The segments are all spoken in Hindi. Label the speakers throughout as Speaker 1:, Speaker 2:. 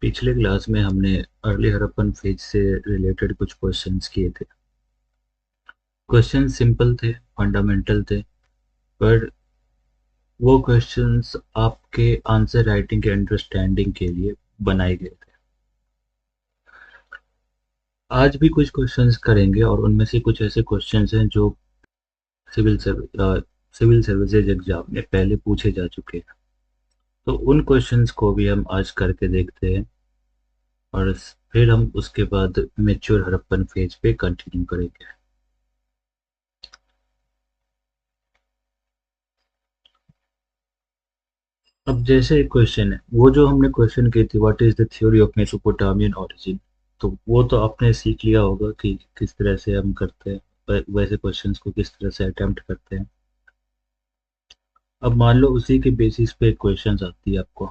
Speaker 1: पिछले क्लास में हमने अर्ली हड़प्पन फेज से रिलेटेड कुछ क्वेश्चंस किए थे। क्वेश्चन सिंपल थे, फंडामेंटल थे, पर वो क्वेश्चंस आपके आंसर राइटिंग के अंडरस्टैंडिंग के लिए बनाए गए थे। आज भी कुछ क्वेश्चंस करेंगे और उनमें से कुछ ऐसे क्वेश्चंस हैं जो सिविल सिविल सर्विसेज एग्जाम में पहले पूछे जा चुके हैं। तो उन क्वेश्चंस को भी हम आज करके देखते हैं और फिर हम उसके बाद मेच्योर हड़प्पन फेज पे कंटिन्यू करेंगे। अब जैसे एक क्वेश्चन है, वो जो हमने क्वेश्चन की थी, what is the theory of Mesopotamian origin, तो वो तो आपने सीख लिया होगा कि किस तरह से हम करते हैं, वैसे क्वेश्चंस को किस तरह से अटेम्प्ट करते हैं। अब मान लो उसी के बेसिस पे क्वेश्चंस आती है आपको,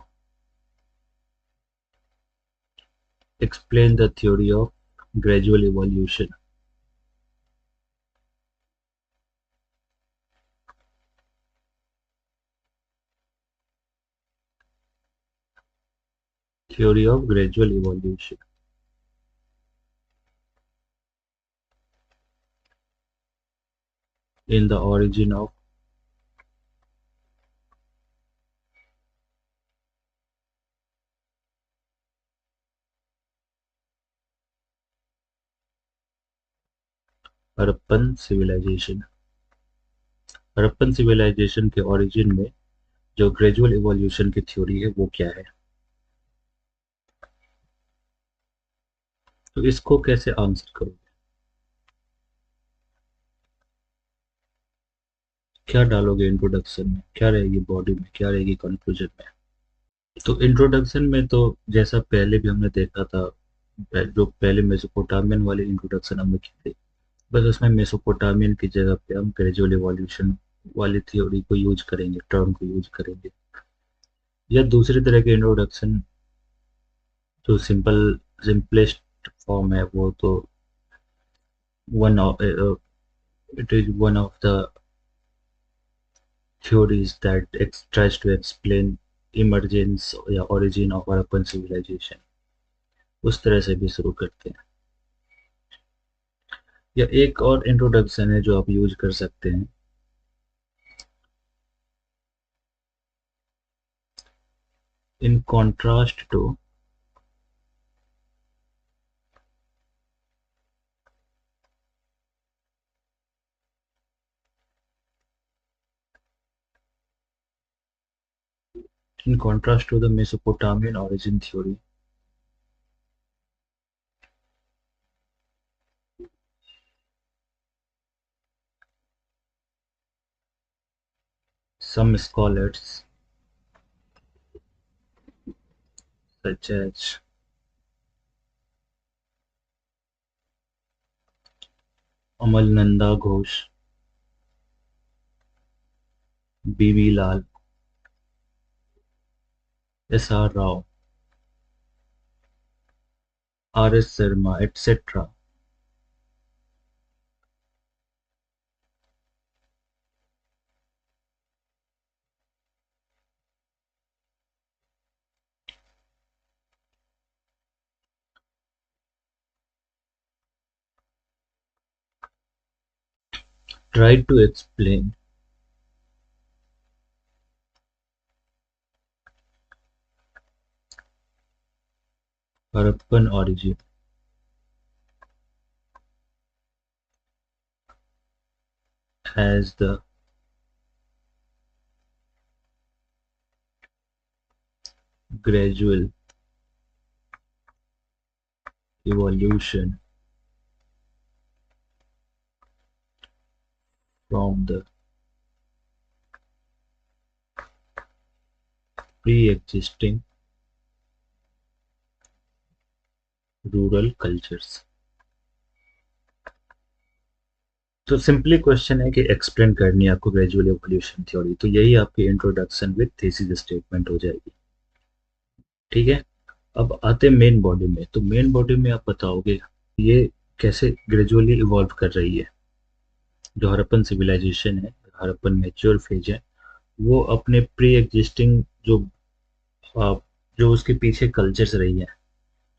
Speaker 1: explain the theory of gradual evolution. Theory of gradual evolution in the origin of Harappan civilization. Harappan civilization के ओरिजिन में जो ग्रेजुअल इवोल्यूशन की थ्योरी है वो क्या है, तो इसको कैसे आंसर करोगे, क्या डालोगे इंट्रोडक्शन में, क्या रहेगी बॉडी में, क्या रहेगी कंक्लूजन में। तो इंट्रोडक्शन में तो जैसा पहले भी हमने देखा था, जो पहले मेसोपोटामियन वाली इंट्रोडक्शन हमने की थी, बस उसमें मेसोपोटामियन की जगह पे हम ग्रेजुअल इवोल्यूशन वाली थ्योरी को यूज करेंगे, टर्म को यूज करेंगे। या दूसरी तरह के इंट्रोडक्शन जो सिंपलेस्ट फॉर्म है, वो तो one it is one of the theories that tries to explain emergence या origin of Harappan civilization, उस तरह से भी शुरू करते हैं। या एक और इंट्रोडक्शन है जो आप यूज कर सकते हैं, in contrast to the Mesopotamian origin theory, some scholars such as Amalnanda Ghosh, B.V. Lal, S.R. Rao, R.S. Sharma, etc. tried to explain Harappan origin as the gradual evolution from the pre-existing rural cultures. तो सिंपली क्वेश्चन है कि एक्सप्लेन करनी है आपको ग्रेजुअल एवोल्यूशन थ्योरी, तो यही आपकी इंट्रोडक्शन विद थीसिस स्टेटमेंट हो जाएगी। ठीक है, अब आते हैं मेन बॉडी में। तो मेन बॉडी में आप बताओगे ये कैसे ग्रेजुअली इवॉल्व कर रही है। जो हड़प्पन सिविलाइजेशन है, हड़प्पन मैच्योर फेज है, वो अपने प्री एग्जिस्टिंग जो आ, जो उसके पीछे कल्चर्स रही है,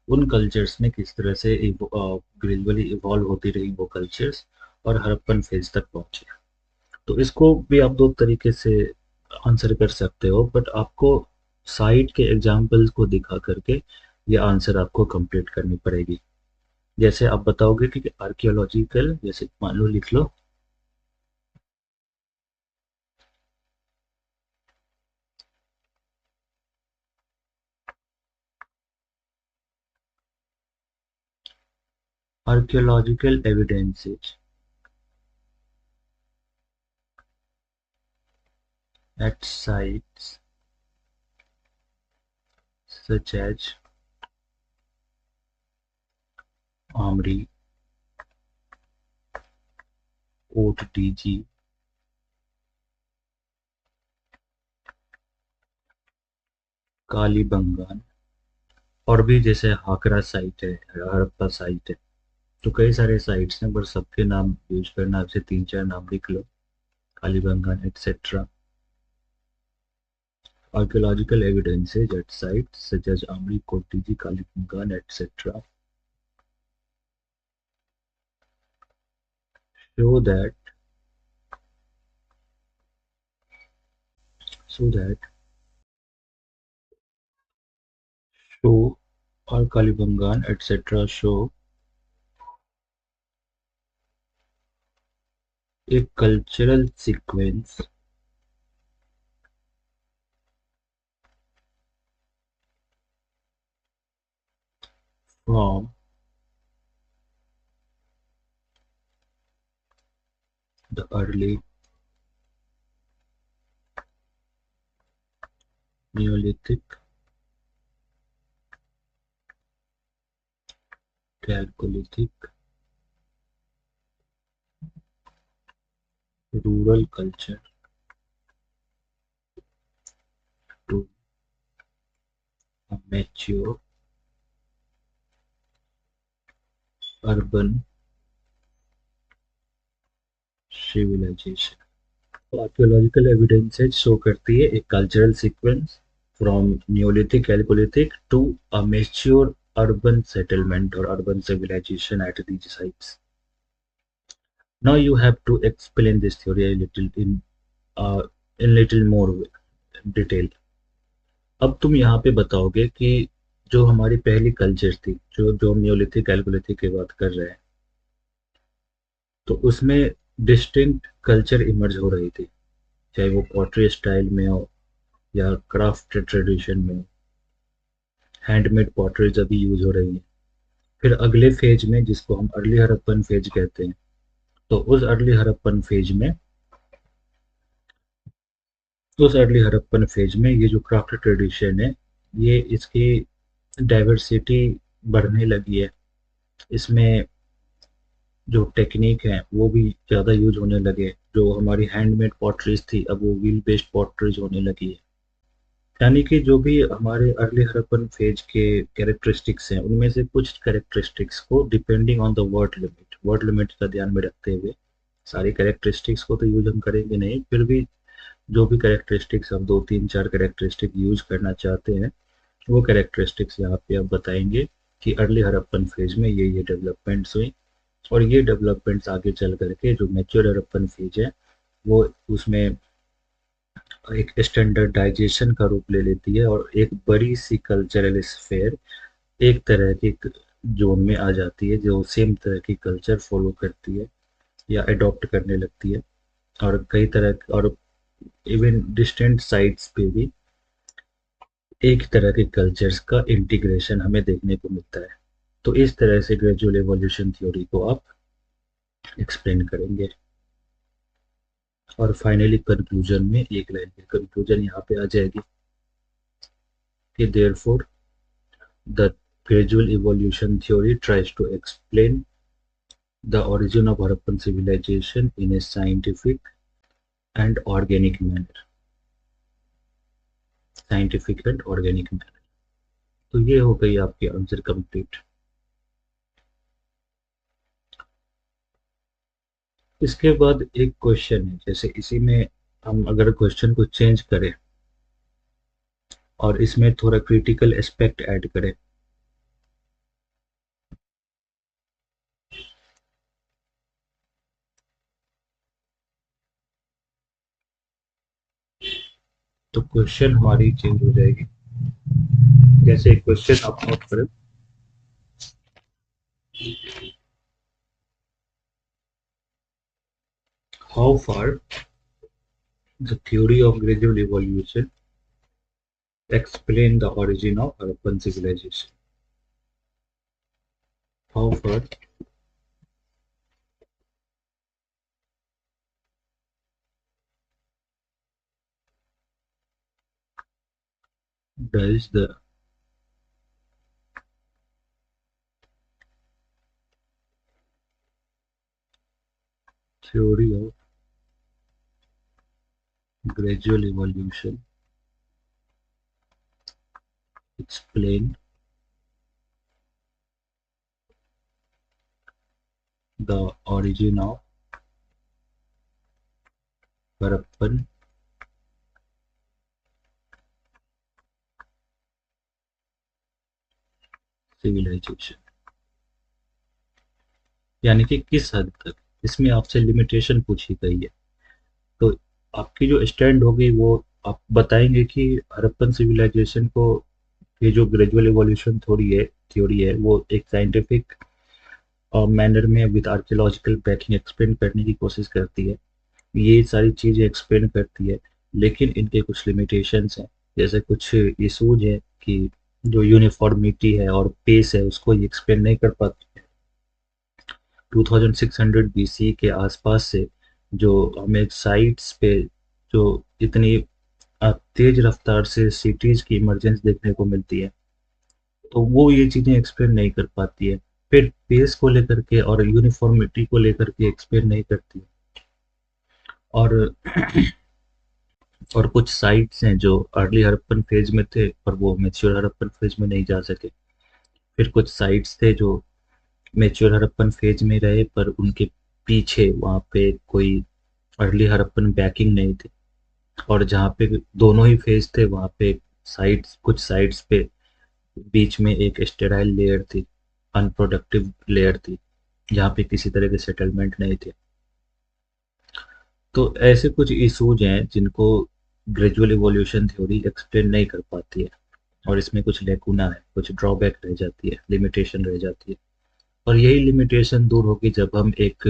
Speaker 1: उन कल्चर्स में किस तरह से ग्रेजुअली इवॉल्व होती रही वो कल्चर्स और हड़प्पन फेज तक पहुंचे। तो इसको भी आप दो तरीके से आंसर कर सकते हो, बट आपको साइट के एग्जाम्पल्स को दिखा करके ये आंसर आपको कंप्लीट करनी पड़ेगी। जैसे आप बताओगे कि आर्कियोलॉजिकल, जैसे मान लो लिख लो archaeological evidences at sites such as Amri, OTG, Kalibangan, और भी जैसे हाकरा साइट है, हड़प्पा साइट है। तो कई सारे साइट्स हैं, पर सबके नाम यूज करना, आपसे तीन चार नाम लिख लो, Kalibangan etcetera. Archaeological evidences at sites such as Amri, Kotiji, Kalibangan, etc. show that so that show or Kalibangan, etc. show a cultural sequence from the early Neolithic, Chalcolithic, rural culture to a mature urban civilization। Archaeological evidences show करती है एक cultural sequence from neolithic chalcolithic to a mature urban settlement or urban civilization at these sites. Now you have to explain this theory a little in little more detail. अब तुम यहाँ पे बताओगे कि जो हमारी पहली कल्चर थी, जो न्योलिथिक कैलकोलिथिक की बात कर रहे हैं, तो उसमें डिस्टिंक्ट कल्चर इमर्ज हो रही थी, चाहे वो पॉटरी स्टाइल में हो या क्राफ्ट ट्रेडिशन में, हैंडमेड पॉटरीज अभी यूज हो रही है। फिर अगले फेज में, जिसको हम अर्ली हड़प्पन फेज कहते हैं, तो उस अर्ली हड़प्पन फेज में ये जो क्राफ्ट ट्रेडिशन है, ये इसकी डाइवर्सिटी बढ़ने लगी है। इसमें जो टेक्निक है वो भी ज़्यादा यूज होने लगे। जो हमारी हैंडमेड पॉटरीज थी, अब वो व्हील बेस्ड पॉटरीज होने लगी है। यानी कि जो भी हमारे अर्ली हड़प्पन फेज के कैरेक्टरिस्टिक्स हैं, उनमें से कुछ कैरेक्टरिस्टिक्स को depending on the word limit का ध्यान में रखते हुए, सारी कैरेक्टरिस्टिक्स को तो यूज हम करेंगे नहीं, फिर भी जो भी कैरेक्टरिस्टिक्स हम दो तीन चार कैरेक्टरिस्टिक यूज करना चाहते हैं, वो कैरेक्टरिस्टिक्स यहाँ पे आप बताएंगे कि अर्ली हड़प्पन फेज में ये डेवलपमेंट्स हुई, और ये डेवलपमेंट्स आगे चल करके जो मैच्योर हड़प्पन फेज है, वो उसमें एक स्टैंडर्डाइजेशन का रूप ले लेती है, और एक बड़ी सी कल्चरल स्फेयर एक तरह की जोन में आ जाती है, जो सेम तरह की कल्चर फॉलो करती है या अडॉप्ट करने लगती है। और कई तरह, और इवन डिस्टेंट साइट्स पे भी एक तरह के कल्चर्स का इंटीग्रेशन हमें देखने को मिलता है। तो इस तरह से ग्रेजुअल एवोल्यूशन थ्योरी को आप एक्सप्लेन करेंगे। और फाइनली कंक्लूजन में एक लाइन की कंक्लूजन यहाँ पे आ जाएगी कि therefore the gradual evolution theory tries to explain the origin of Harappan civilization in a scientific and organic manner। Scientific and organic manner. तो ये हो गई आपकी आंसर कंप्लीट। इसके बाद एक क्वेश्चन है, जैसे इसी में हम अगर क्वेश्चन को चेंज करें और इसमें थोड़ा क्रिटिकल एस्पेक्ट ऐड करें, तो क्वेश्चन हमारी चेंज हो जाएगी। जैसे क्वेश्चन आप नोट करें, how far the theory of gradual evolution explain the origin of Harappan civilization. How far does the theory of gradual evolution explain the origin of Harappan civilization? यानी कि किस हद तक इसमें आपसे लिमिटेशन पूछी गई है। तो आपकी जो स्टैंड होगी वो आप बताएंगे कि हड़प्पन सिविलाइजेशन को, ये जो ग्रेजुअल इवोल्यूशन थ्योरी है वो एक साइंटिफिक मैनर में विद आर्कियोलॉजिकल बैकिंग एक्सप्लेन करने की कोशिश करती है। ये सारी चीज़ें एक्सप्लेन करती है, लेकिन इनके कुछ लिमिटेशंस हैं। जैसे कुछ इशूज है कि जो यूनिफॉर्मिटी है और पेस है उसको ये एक्सप्लेन नहीं कर पाती है। 2600 बीसी के आसपास से जो हमें साइट्स पे जो इतनी तेज रफ्तार से सिटीज की इमरजेंस देखने को मिलती है, तो वो ये चीज़ें एक्सप्लेन नहीं कर पाती है। फिर पेस को लेकर के और यूनिफॉर्मिटी को लेकर के एक्सप्लेन नहीं करती है। और कुछ साइट्स हैं जो अर्ली हड़प्पन फेज में थे पर वो मेच्योर हड़प्पन फेज में नहीं जा सके। फिर कुछ साइट्स थे जो मेच्योर हड़प्पन फेज में रहे पर उनके पीछे वहाँ पे कोई अर्ली हड़प्पन बैकिंग नहीं थी। और जहाँ पे दोनों ही फेज थे वहाँ पे कुछ साइट्स पे बीच में एक स्टेराइल लेयर थी, अनप्रोडक्टिव लेयर थी, जहाँ पे किसी तरह के सेटलमेंट नहीं थे। तो ऐसे कुछ इशूज हैं जिनको ग्रेजुअल इवोल्यूशन थ्योरी एक्सप्लेन नहीं कर पाती है, और इसमें कुछ लेकुना है, कुछ ड्रॉबैक रह जाती है, लिमिटेशन रह जाती है। और यही लिमिटेशन दूर होगी जब हम एक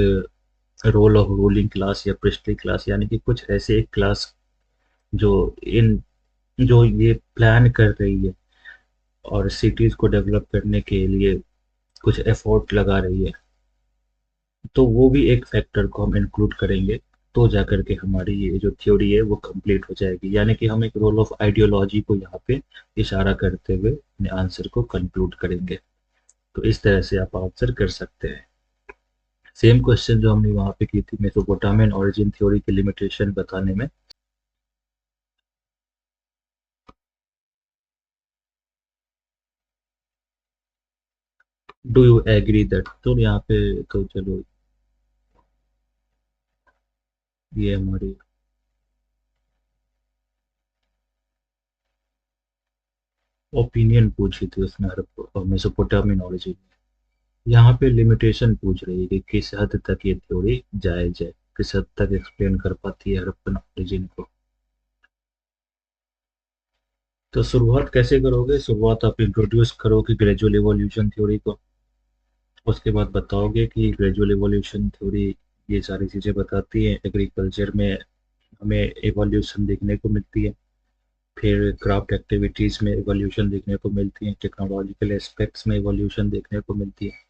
Speaker 1: रोल ऑफ रूलिंग क्लास या प्रिस्टली क्लास, यानी कि कुछ ऐसे एक क्लास जो इन जो ये प्लान कर रही है और सिटीज को डेवलप करने के लिए कुछ एफर्ट लगा रही है, तो वो भी एक फैक्टर को हम इंक्लूड करेंगे। तो जाकर के हमारी ये जो थ्योरी है वो कंप्लीट हो जाएगी, यानी कि हम एक रोल ऑफ आइडियोलॉजी को यहाँ पे इशारा करते हुए अपने आंसर को कंक्लूड करेंगे। तो इस तरह से आप आंसर कर सकते हैं। सेम क्वेश्चन जो हमने वहाँ पे की थी मेसोपोटामियन ओरिजिन थ्योरी की लिमिटेशन बताने में। Do you agree that? तो यहाँ पे तो चलो, ये हमारी ओपिनियन पूछी थी उसमें मेसोपोटामियन ओरिजिन। यहाँ पे लिमिटेशन पूछ रही है कि किस हद तक ये थ्योरी जायज है, किस हद तक एक्सप्लेन कर पाती है हड़प्पन ओरिजिन को। तो शुरुआत कैसे करोगे? शुरुआत आप इंट्रोड्यूस करोगे ग्रेजुअल इवोल्यूशन थ्योरी को। उसके बाद बताओगे कि ग्रेजुअल इवोल्यूशन थ्योरी ये सारी चीज़ें बताती है। एग्रीकल्चर में हमें इवोल्यूशन देखने को मिलती है, फिर क्राफ्ट एक्टिविटीज़ में इवोल्यूशन देखने को मिलती है, टेक्नोलॉजिकल एस्पेक्ट्स में इवोल्यूशन देखने को मिलती है,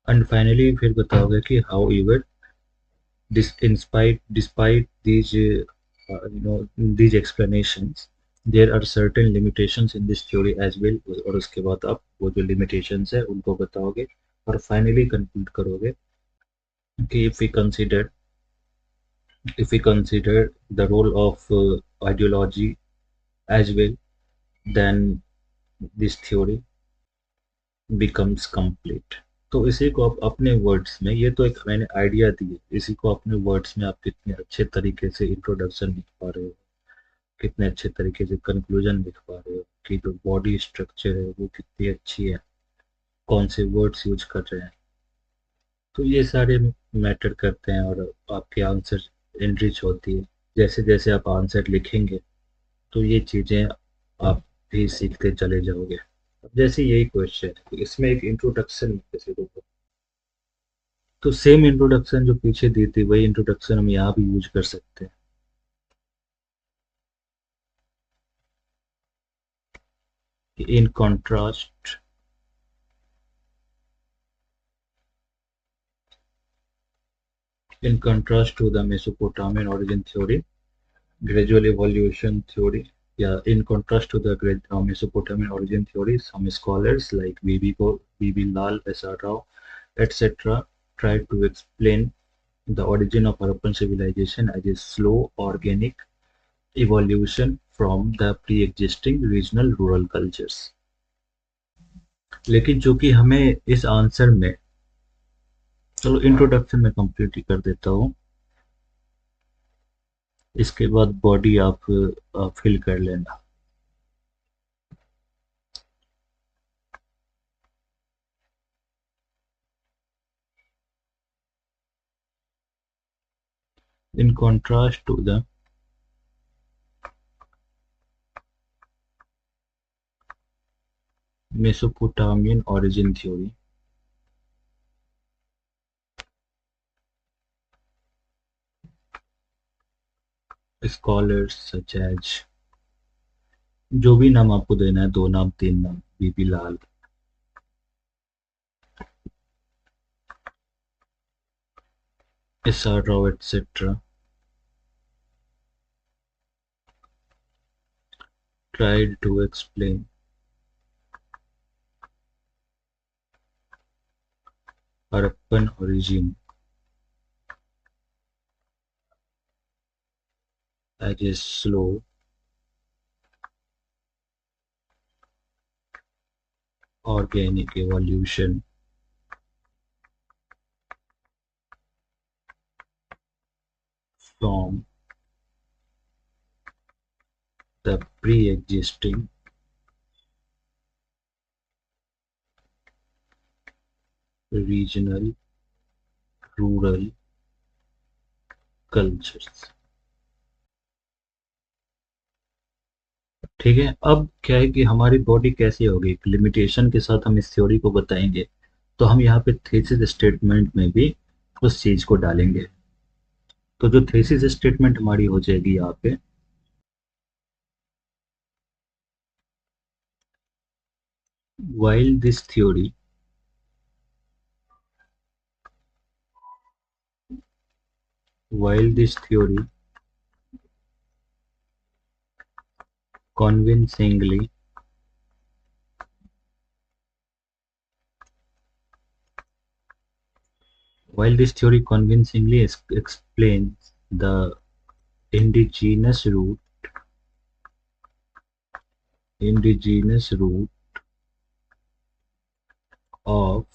Speaker 1: एंड फाइनली फिर बताओगे कि how इवर despite these explanations, there are certain limitations in this theory as well। और उसके बाद आप वो जो limitations है उनको बताओगे और फाइनली कंक्लूड करोगे कि if we consider the role of ideology as well, then this theory becomes complete। तो इसी को आप अपने वर्ड्स में, ये तो एक मैंने आइडिया दी है, इसी को अपने वर्ड्स में आप कितने अच्छे तरीके से इंट्रोडक्शन लिख पा रहे हो, कितने अच्छे तरीके से कंक्लूजन लिख पा रहे हो, कि जो बॉडी स्ट्रक्चर है वो कितनी अच्छी है, कौन से वर्ड्स यूज कर रहे हैं। तो ये सारे मैटर करते हैं और आपके आंसर एनरिच होती है। जैसे जैसे आप आंसर लिखेंगे तो ये चीज़ें आप भी सीखते चले जाओगे। अब जैसे यही क्वेश्चन है, तो इसमें एक इंट्रोडक्शन जैसे दो, तो सेम इंट्रोडक्शन जो पीछे दी थी वही इंट्रोडक्शन हम यहाँ भी यूज कर सकते हैं। In contrast in contrast to the Mesopotamian origin theory, gradual evolution theory, yeah, in contrast to the Mesopotamian origin theory, some scholars like B.B. Lal, S.R. Rao, etc., tried to explain the origin of Harappan civilization as a slow, organic evolution from the pre-existing regional rural cultures. लेकिन चूंकि हमें इस आंसर में, चलो इंट्रोडक्शन में कंप्लीट ही कर देता हूँ, इसके बाद बॉडी आप फिल कर लेना। In contrast to the Mesopotamian origin theory, scholars such as, जो भी नाम आपको देना है, 2 नाम 3 नाम, बीबी लाल, S.R. Rao, etc., tried to explain Harappan origin as a slow, organic evolution from the pre-existing regional rural cultures। ठीक है, अब क्या है कि हमारी बॉडी कैसी होगी, एक लिमिटेशन के साथ हम इस थ्योरी को बताएंगे, तो हम यहाँ पे थीसिस स्टेटमेंट में भी उस चीज को डालेंगे। तो जो थीसिस स्टेटमेंट हमारी हो जाएगी यहाँ पे, while this theory while this theory convincingly while this theory convincingly explains the indigenous root indigenous root of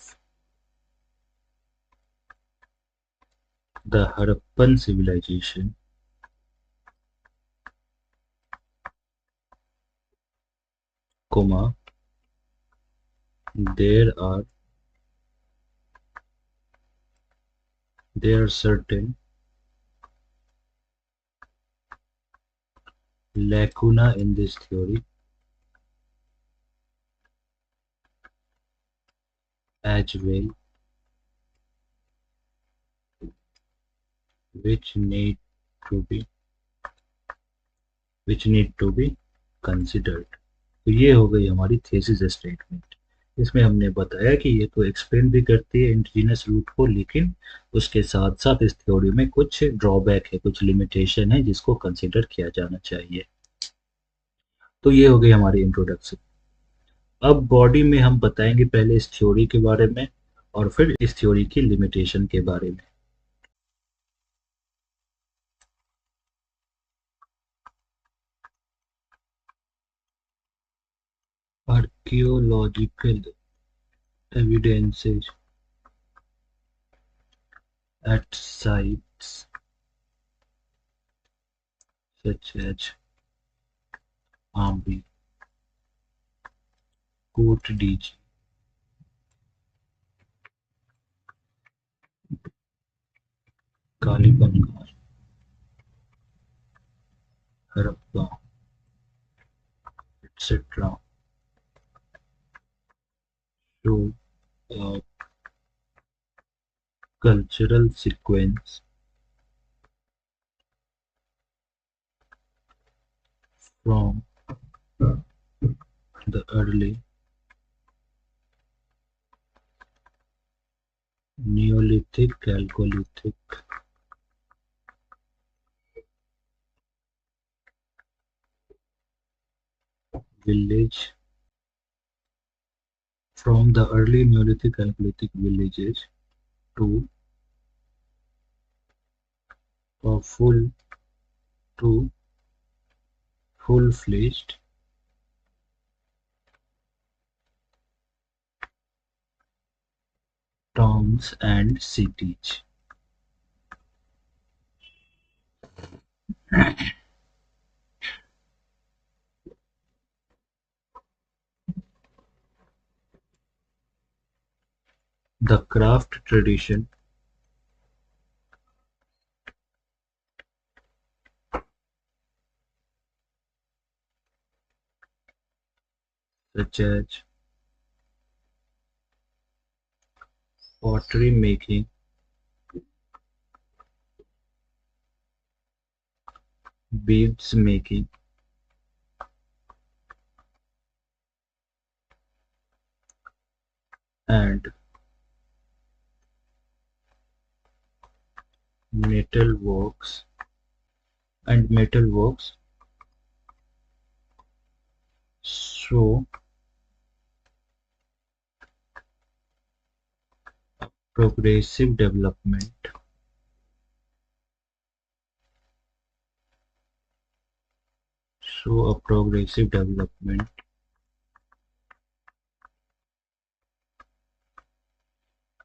Speaker 1: the Harappan civilization, comma, there are certain lacuna in this theory as well, which need to be considered। तो ये हो गई हमारी थीसिस स्टेटमेंट। इसमें हमने बताया कि ये तो एक्सप्लेन भी करती है इंडिजिनस रूट को, लेकिन उसके साथ साथ इस थ्योरी में कुछ ड्रॉबैक है, कुछ लिमिटेशन है जिसको कंसिडर किया जाना चाहिए। तो ये हो गई हमारी इंट्रोडक्शन। अब बॉडी में हम बताएंगे पहले इस थ्योरी के बारे में और फिर इस थ्योरी की लिमिटेशन के बारे में। Archaeological evidences at sites such as Ambi, Cote d'Ivoire, Kalibanga, Harappa, etc. show a cultural sequence from the early Neolithic Chalcolithic village from the early Neolithic Chalcolithic villages to a to full-fledged towns and cities. The craft tradition, such as pottery making, beads making, and metalworks metalworks show progressive development show a progressive development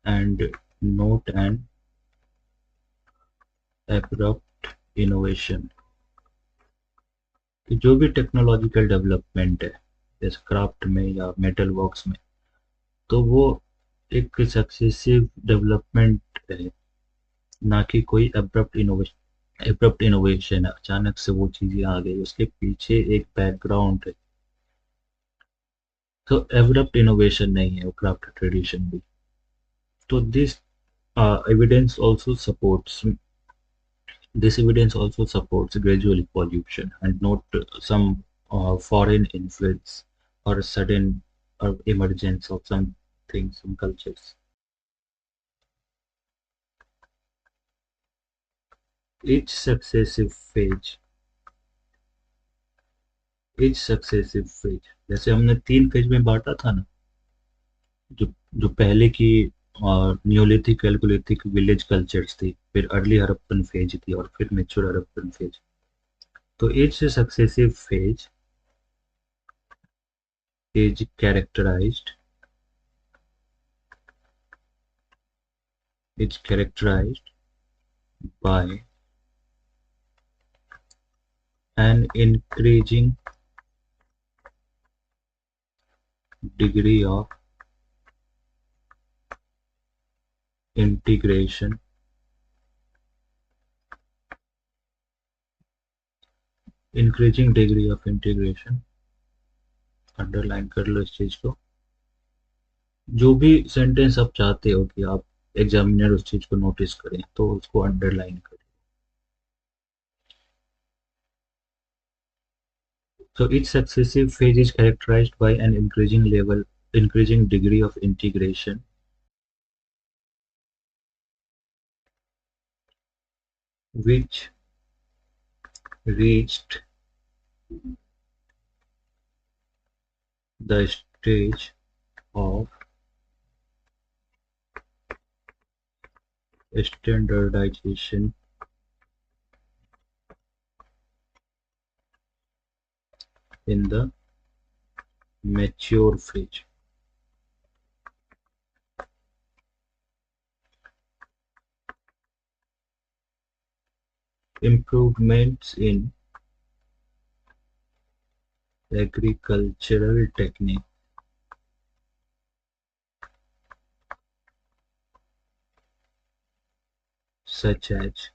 Speaker 1: and note an abrupt innovation कि जो भी टेक्नोलॉजिकल डेवलपमेंट है जैसे क्राफ्ट में या मेटल वर्क्स में तो वो एक सक्सेसिव डेवलपमेंट है ना कि कोई एब्रप्ट इनोवेशन है अचानक से वो चीजें आ गई उसके पीछे एक बैकग्राउंड है तो एब्रप्ट इनोवेशन नहीं है वो क्राफ्ट ट्रेडिशन भी तो evidence also supports this evidence also supports gradual evolution and not some foreign influence or sudden emergence of some things, some cultures. Each successive phase, each successive phase, जैसे हमने 3 फेज में बांटा था ना जो जो पहले की नियोलिथिक कैलकोलिथिक विलेज कल्चर्स थी फिर अर्ली हड़प्पन फेज थी और फिर मेच्योर हड़प्पन फेज तो each successive phase is characterized by an increasing degree of integration increasing degree of integration underline कर लो इस चीज को जो भी सेंटेंस आप चाहते हो कि आप एग्जामिनर उस चीज को नोटिस करें तो उसको अंडरलाइन करें so each successive phase is characterized by an increasing degree of integration which reached the stage of standardization in the mature phase. Improvements in agricultural technique such as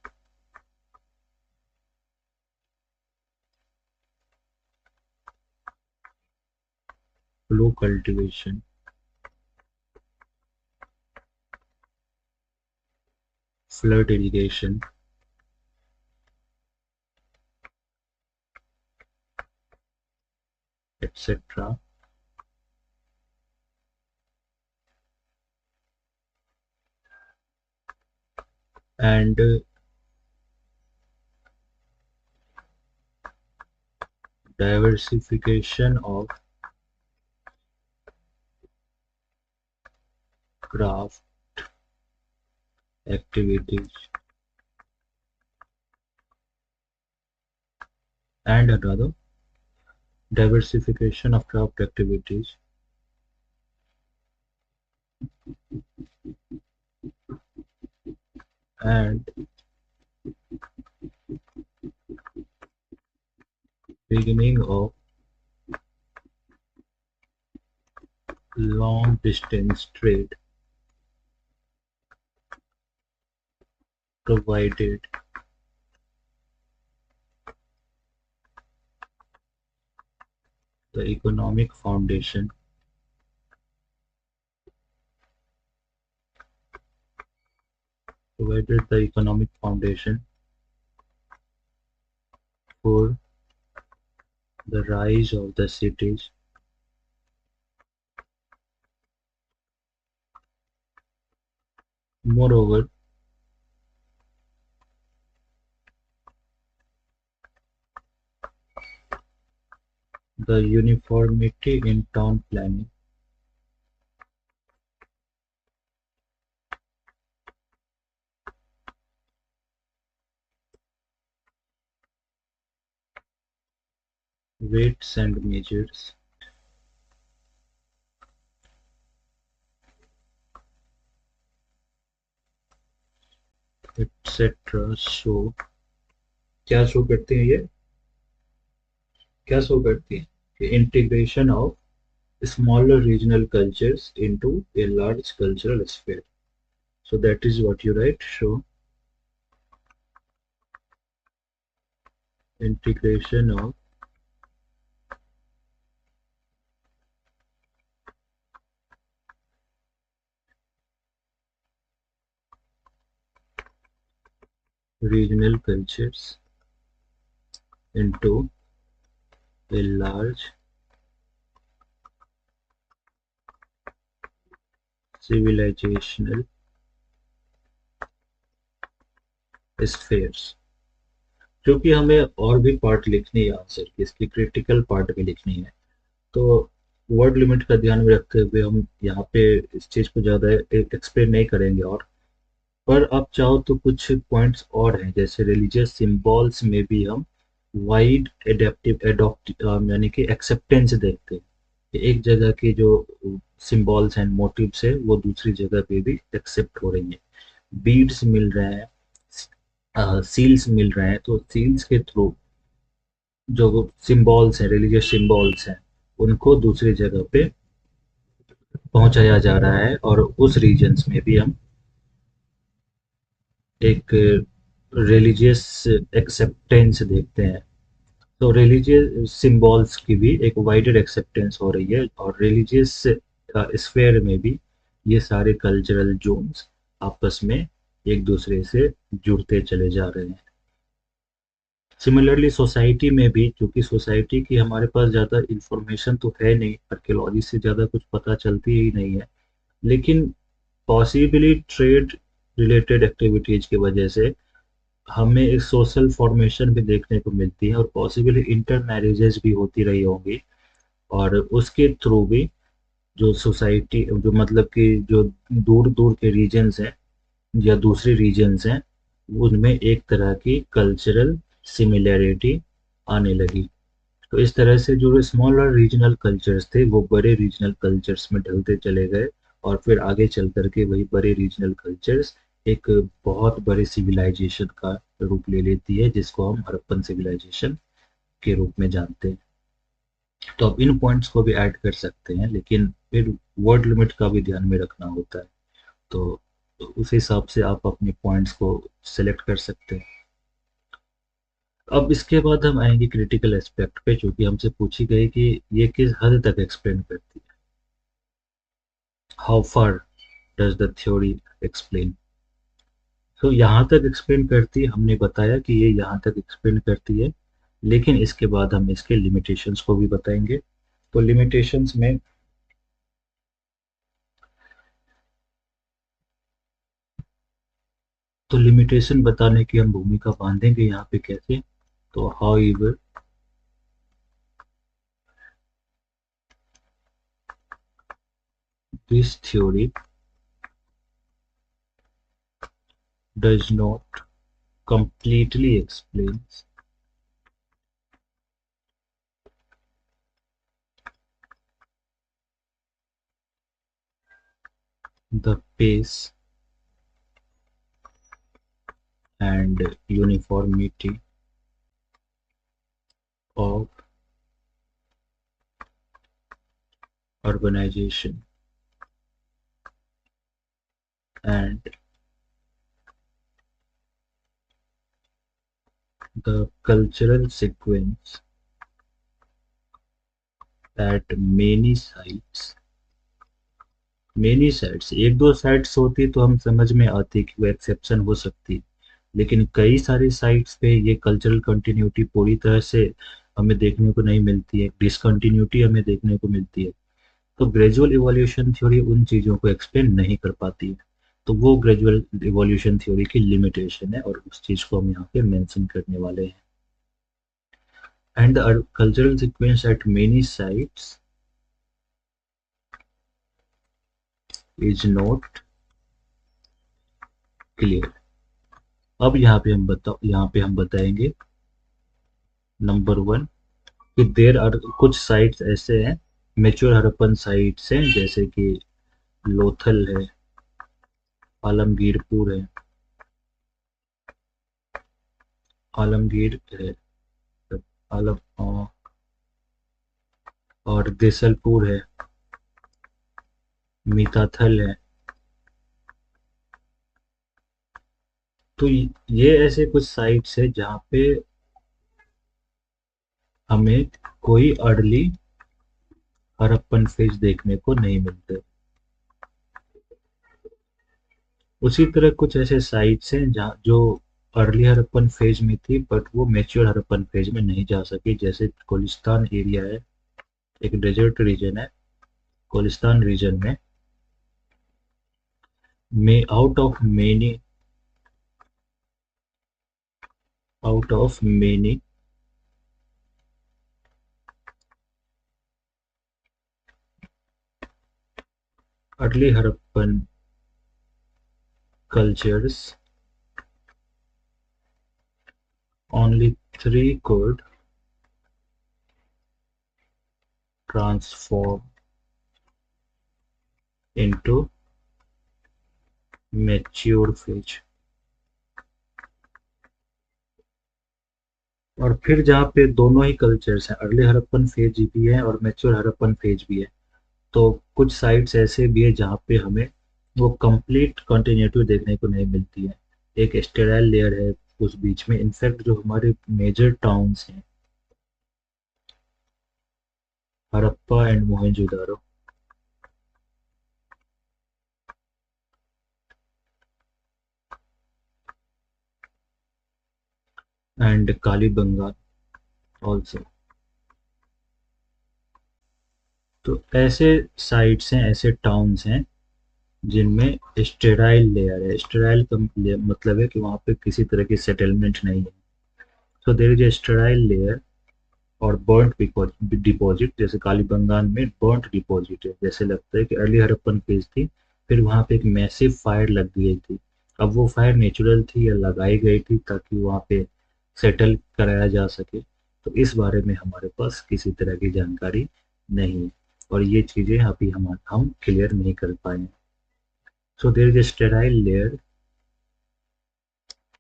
Speaker 1: flow cultivation, flood irrigation, etc. and diversification of craft activities and another diversification of craft activities and beginning of long distance trade provided the economic foundation for the rise of the cities, moreover the uniformity in town planning weights and measures etc. Show क्या शो करते हैं ये क्या शो करती है कि integration of smaller regional cultures into a large cultural sphere. So that is what you write. Show integration of regional cultures into a large civilizational spheres. क्योंकि हमें और भी पार्ट लिखनी है आंसर की, इसकी क्रिटिकल पार्ट भी लिखनी है, तो वर्ड लिमिट का ध्यान में रखते हुए हम यहाँ पे इस चीज को ज्यादा एक्सप्लेन नहीं करेंगे। और पर आप चाहो तो कुछ पॉइंट्स और हैं, जैसे रिलीजियस सिंबल्स में भी हम वाइड एडेप्टिव एडॉप्ट यानी कि एक्सेप्टेंस देखते हैं कि एक जगह के जो सिंबल्स एंड मोटिव्स है वो दूसरी जगह पे भी एक्सेप्ट हो रही है। बीड्स मिल रहे हैं, सील्स मिल रहे हैं, तो सील्स के थ्रू जो सिंबल्स हैं, रिलीजियस सिंबल्स हैं, उनको दूसरी जगह पे पहुंचाया जा रहा है और उस रीजन्स में भी हम एक रिलीजियस एक्सेप्टेंस देखते हैं। तो रिलीजियस सिंबल्स की भी एक वाइडर एक्सेप्टेंस हो रही है और रिलीजियस स्फेयर में भी ये सारे कल्चरल जोन्स आपस में एक दूसरे से जुड़ते चले जा रहे हैं। सिमिलरली सोसाइटी में भी, क्योंकि सोसाइटी की हमारे पास ज़्यादा इंफॉर्मेशन तो है नहीं, आर्कियोलॉजी से ज़्यादा कुछ पता चलती ही नहीं है, लेकिन पॉसिबली ट्रेड रिलेटेड एक्टिविटीज की वजह से हमें एक सोशल फॉर्मेशन भी देखने को मिलती है और पॉसिबली इंटर मैरिजेस भी होती रही होंगी, और उसके थ्रू भी जो सोसाइटी जो मतलब कि जो दूर दूर के रीजन्स हैं या दूसरे रीजन्स हैं उनमें एक तरह की कल्चरल सिमिलैरिटी आने लगी। तो इस तरह से जो स्मॉलर रीजनल कल्चर्स थे वो बड़े रीजनल कल्चर्स में ढलते चले गए और फिर आगे चल करके वही बड़े रीजनल कल्चर्स एक बहुत बड़े सिविलाइजेशन का रूप ले लेती है, जिसको हम हड़प्पन सिविलाइजेशन के रूप में जानते हैं। तो आप इन पॉइंट्स को भी ऐड कर सकते हैं, लेकिन फिर वर्ड लिमिट का भी ध्यान में रखना होता है, तो उस हिसाब से आप अपने पॉइंट्स को सिलेक्ट कर सकते हैं। अब इसके बाद हम आएंगे क्रिटिकल एस्पेक्ट पे, जो कि हमसे पूछी गई कि ये किस हद तक एक्सप्लेन करती है। How far does the theory explain. तो यहाँ तक एक्सप्लेन करती है, हमने बताया कि ये यहाँ तक एक्सप्लेन करती है, लेकिन इसके बाद हम इसके लिमिटेशंस को भी बताएंगे। तो लिमिटेशंस में तो लिमिटेशन बताने की हम भूमिका बांधेंगे यहाँ पे कैसे। तो how ever this theory does not completely explains the pace and uniformity of urbanization and the cultural sequence at many sites। Many sites, एक दो साइट्स होती तो हम समझ में आती कि वो एक्सेप्शन हो सकती, लेकिन कई सारी साइट्स पे ये कल्चरल कंटिन्यूटी पूरी तरह से हमें देखने को नहीं मिलती है, डिसकंटिन्यूटी हमें देखने को मिलती है। तो ग्रेजुअल इवोल्यूशन थ्योरी उन चीज़ों को एक्सप्लेन नहीं कर पाती है। तो वो ग्रेजुअल इवोल्यूशन थ्योरी की लिमिटेशन है और उस चीज़ को हम यहाँ पे मेंशन करने वाले हैं। And the cultural sequence eight many sites is not clear. अब यहाँ पे हम बताएंगे नंबर वन कि देर आर कुछ साइट्स ऐसे हैं, मेच्योर हड़प्पन साइट्स हैं, जैसे कि लोथल है, आलमगीरपुर है, आलमगीर है, आलम और देसलपुर है, मीताथल है। तो ये ऐसे कुछ साइट्स है जहाँ पे हमें कोई अर्ली हड़प्पन फेज देखने को नहीं मिलते। उसी तरह कुछ ऐसे साइट्स हैं जहाँ जो अर्ली हड़प्पन फेज में थी बट वो मेच्योर हड़प्पन फेज में नहीं जा सकी, जैसे कोलिस्तान एरिया है, एक डेजर्ट रीजन है कोलिस्तान रीजन में out of many early Harappan cultures, only three could transform into mature phase। और फिर जहाँ पे दोनों ही कल्चर्स हैं, अर्ली हड़प्पन फेज भी है और मैच्योर हड़प्पन फेज भी है, तो कुछ साइट्स ऐसे भी है जहाँ पे हमें वो कंप्लीट कंटिन्यूटी देखने को नहीं मिलती है। एक स्टेराइल लेयर है उस बीच में। इनफैक्ट जो हमारे मेजर टाउन्स हैं, Harappa and Mohenjodaro and Kalibanga also, तो ऐसे साइट्स हैं, ऐसे टाउन्स हैं जिनमें स्टेराइल लेयर है। स्टेराइल का मतलब है कि वहाँ पे किसी तरह की सेटलमेंट नहीं है। So there is a sterile layer और बर्न्ट डिपॉजिट, जैसे कालीबंगान में बर्न्ट डिपॉजिट है, जैसे लगता है कि अर्ली हड़प्पन फेज थी, फिर वहाँ पे एक मैसिव फायर लग गई थी। अब वो फायर नेचुरल थी या लगाई गई थी ताकि वहाँ पे सेटल कराया जा सके, तो इस बारे में हमारे पास किसी तरह की जानकारी नहीं है और ये चीज़ें अभी हम क्लियर नहीं कर पाए। So there is a sterile layer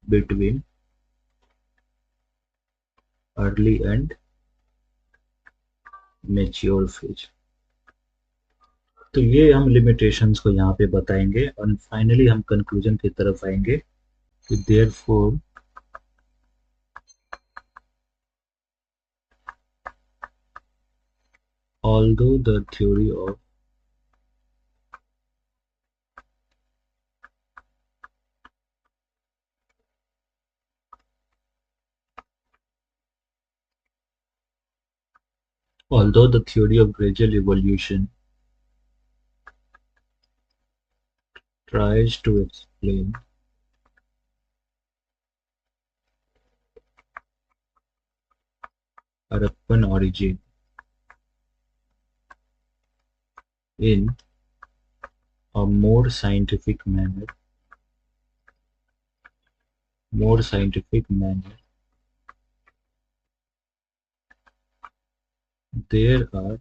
Speaker 1: between early and mature phase। तो ये हम लिमिटेशंस को यहाँ पे बताएंगे और फाइनली हम कंक्लूजन की तरफ आएंगे कि therefore although the theory of Although the theory of gradual evolution tries to explain Harappan origin in a more scientific manner, there are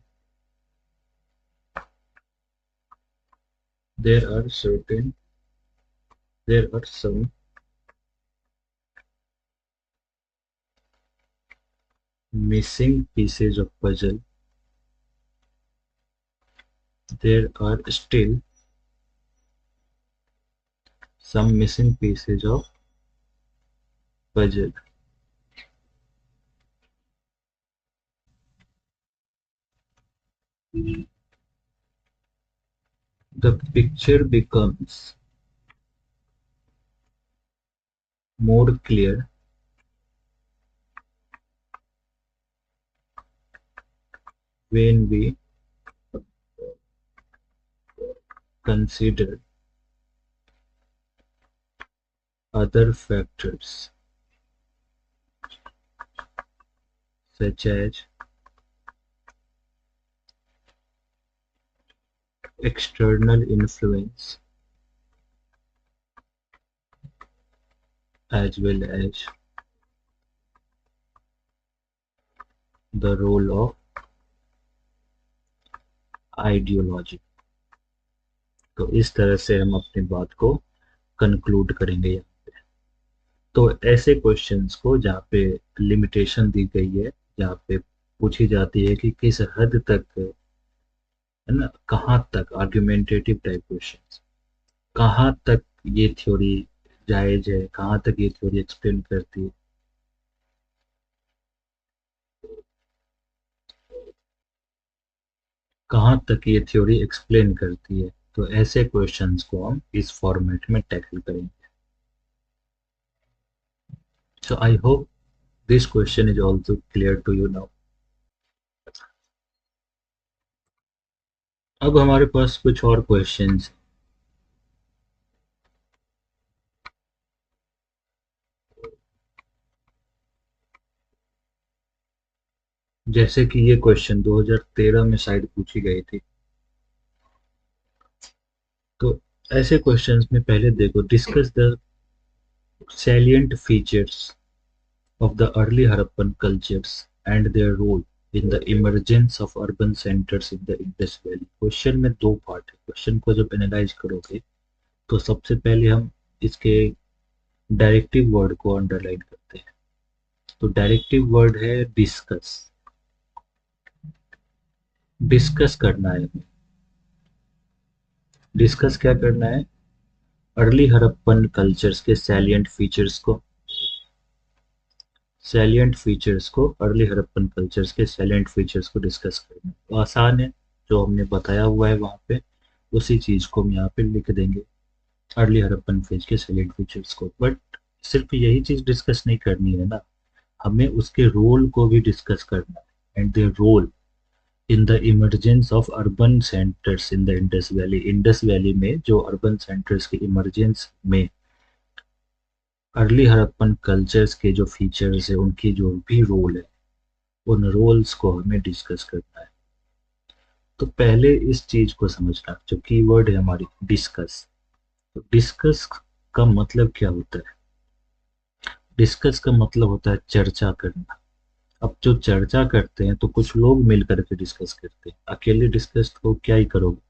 Speaker 1: there are certain there are some missing pieces of puzzle. There are still some missing pieces of puzzle. The picture becomes more clear when we consider other factors such as external influence as well as the role of ideology. तो इस तरह से हम अपनी बात को कंक्लूड करेंगे यहाँ पे। तो ऐसे क्वेश्चंस को जहाँ पे लिमिटेशन दी गई है, जहाँ पे पूछी जाती है कि किस हद तक, है ना, कहाँ तक आर्ग्यूमेंटेटिव टाइप क्वेश्चंस, कहाँ तक ये थ्योरी जायज है, कहाँ तक ये थ्योरी एक्सप्लेन करती है, कहाँ तक ये थ्योरी एक्सप्लेन करती है, तो ऐसे क्वेश्चंस को हम इस फॉर्मेट में टैकल करेंगे। So I hope this question is also clear to you now. अब हमारे पास कुछ और क्वेश्चंस, जैसे कि ये क्वेश्चन 2013 में शायद पूछी गई थी। तो ऐसे क्वेश्चंस में पहले देखो, discuss the salient features of the early Harappan cultures and their role in the emergence of urban centers in the Indus Valley। Question में दो पार्ट है। क्वेश्चन को जब एनालाइज करोगे तो सबसे पहले हम इसके डायरेक्टिव वर्ड को अंडरलाइन करते हैं। तो डायरेक्टिव वर्ड है डिस्कस। डिस्कस करना है हमें। डिस्कस क्या करना है? अर्ली हड़प्पन कल्चर्स के अर्ली हड़प्पन कल्चर्स के सैलिएंट फीचर्स को डिस्कस करना है। तो आसान है, जो हमने बताया हुआ है वहाँ पे उसी चीज को हम यहाँ पे लिख देंगे, अर्ली हड़प्पन फेज के सैलिएंट फीचर्स को। बट सिर्फ यही चीज डिस्कस नहीं करनी है ना, हमें उसके रोल को भी डिस्कस करना है। And their role in the emergence of urban centres in the Indus valley. Indus valley में जो अर्बन सेंटर्स के इमरजेंस में अर्ली हड़प्पन कल्चर्स के जो फीचर्स है, उनकी जो भी रोल है, उन रोल्स को हमें डिस्कस करना है। तो पहले इस चीज को समझना, जो कीवर्ड है हमारी डिस्कस। तो डिस्कस का मतलब क्या होता है? डिस्कस का मतलब होता है चर्चा करना। अब जो चर्चा करते हैं तो कुछ लोग मिल करके डिस्कस करते हैं, अकेले डिस्कस तो क्या ही करोगे।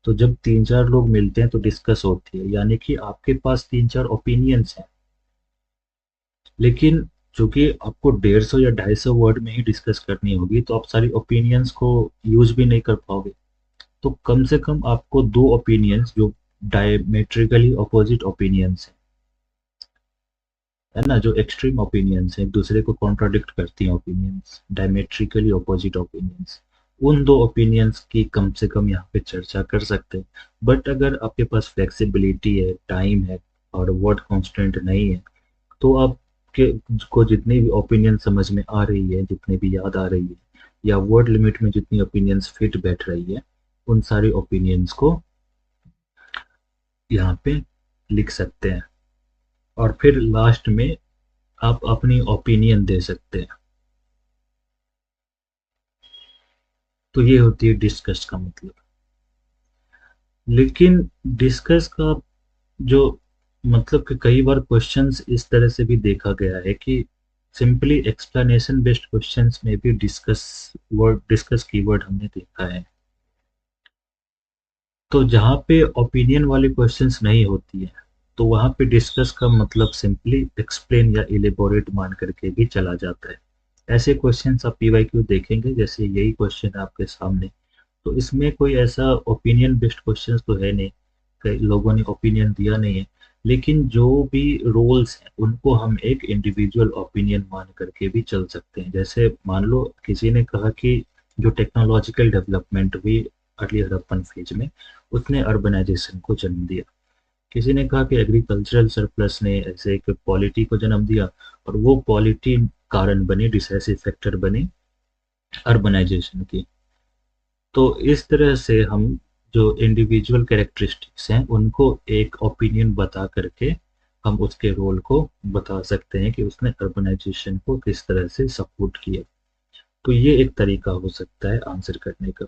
Speaker 1: तो जब तीन चार लोग मिलते हैं तो डिस्कस होती है, यानी कि आपके पास तीन चार ओपिनियंस हैं। लेकिन चूंकि आपको 150 या 250 वर्ड में ही डिस्कस करनी होगी, तो आप सारी ओपिनियंस को यूज भी नहीं कर पाओगे। तो कम से कम आपको दो ओपिनियंस जो डायमेट्रिकली अपोजिट ओपिनियंस है ना, जो एक्सट्रीम ओपिनियंस है, एक दूसरे को कॉन्ट्राडिक्ट करती हैं ओपिनियंस, डायमेट्रिकली अपोजिट ओपिनियंस, उन दो ओपिनियंस की कम से कम यहाँ पे चर्चा कर सकते हैं। बट अगर आपके पास फ्लेक्सिबिलिटी है, टाइम है और वर्ड कांस्टेंट नहीं है, तो आप के को जितनी भी ओपिनियन समझ में आ रही है, जितनी भी याद आ रही है, या वर्ड लिमिट में जितनी ओपिनियंस फिट बैठ रही है उन सारी ओपिनियंस को यहाँ पे लिख सकते हैं, और फिर लास्ट में आप अपनी ओपिनियन दे सकते हैं। तो ये होती है डिस्कस का मतलब। लेकिन डिस्कस का जो मतलब कि कई बार क्वेश्चंस इस तरह से भी देखा गया है कि सिंपली एक्सप्लेनेशन बेस्ड क्वेश्चंस में भी डिस्कस कीवर्ड हमने देखा है। तो जहाँ पे ओपिनियन वाली क्वेश्चंस नहीं होती है तो वहाँ पे डिस्कस का मतलब सिंपली एक्सप्लेन या इलेबोरेट मान करके भी चला जाता है। ऐसे क्वेश्चंस आप पीवाईक्यू देखेंगे, जैसे यही क्वेश्चन है आपके सामने, तो इसमें कोई ऐसा ओपिनियन बेस्ड क्वेश्चंस तो है नहीं, कई लोगों ने ओपिनियन दिया नहीं है, लेकिन जो भी रोल्स हैं उनको हम एक इंडिविजुअल ओपिनियन मान करके भी चल सकते हैं। जैसे मान लो किसी ने कहा कि जो टेक्नोलॉजिकल डेवलपमेंट हुई अर्ली हड़प्पन फेज में उसने अर्बनाइजेशन को जन्म दिया। किसी ने कहा कि एग्रीकल्चरल सरप्लस ने ऐसे एक पॉलिटी को जन्म दिया और वो पॉलिटी कारण बनी, डिसाइसिव फैक्टर बनी अर्बनाइजेशन की। तो इस तरह से हम जो इंडिविजुअल कैरेक्टरिस्टिक्स हैं उनको एक ओपिनियन बता करके हम उसके रोल को बता सकते हैं कि उसने अर्बनाइजेशन को किस तरह से सपोर्ट किया। तो ये एक तरीका हो सकता है आंसर करने का।